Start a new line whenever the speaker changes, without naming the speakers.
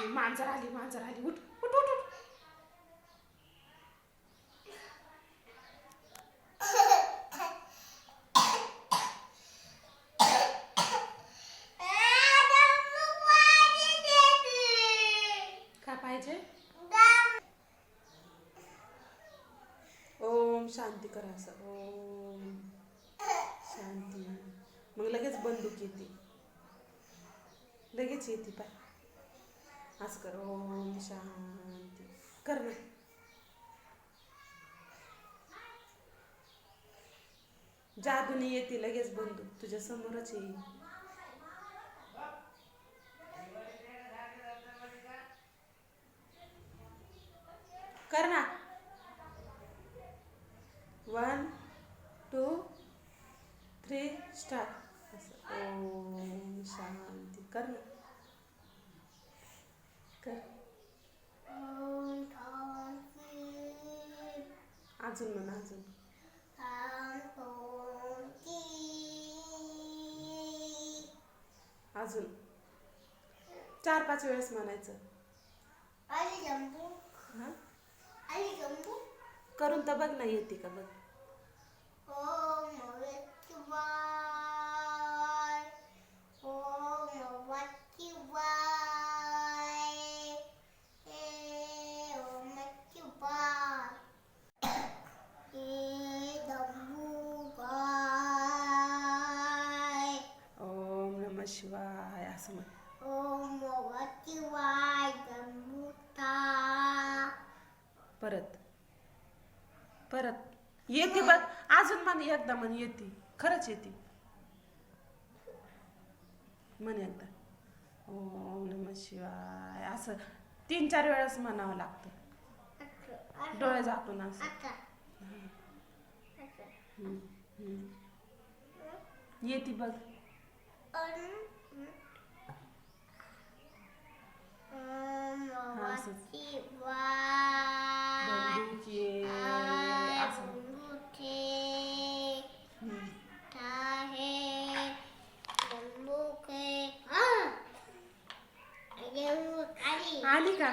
मांजर आली उठ उठ उठ उठ. काय पाहिजे? ओम शांती करा असं. ओम शांती. मग लगेच बंदूक येते, लगेच येते पाय. असं कर. ओम शांती कर ना. जादूने येते लगेच बंदूक, तुझ्या समोरच येईल. कर ना. 1 2 3 स्टार्ट. असं ओम शांती कर ना. कर. अजून म्हणा अजून. अजून 4-5 वेळेस म्हणायचं. हा करून तर बघ ना, येते का बघ. ओम नमः शिवाय असं म्हण. परत परत येते बघ. अजून म्हण एकदा, म्हण येते, खरंच येते. म्हण एकदा. ओम नमः शिवाय असं 3-4 वेळेस म्हणावं लागतं. डोळे झाकून असं. येते बघ. बंदूक ये असं. आली का?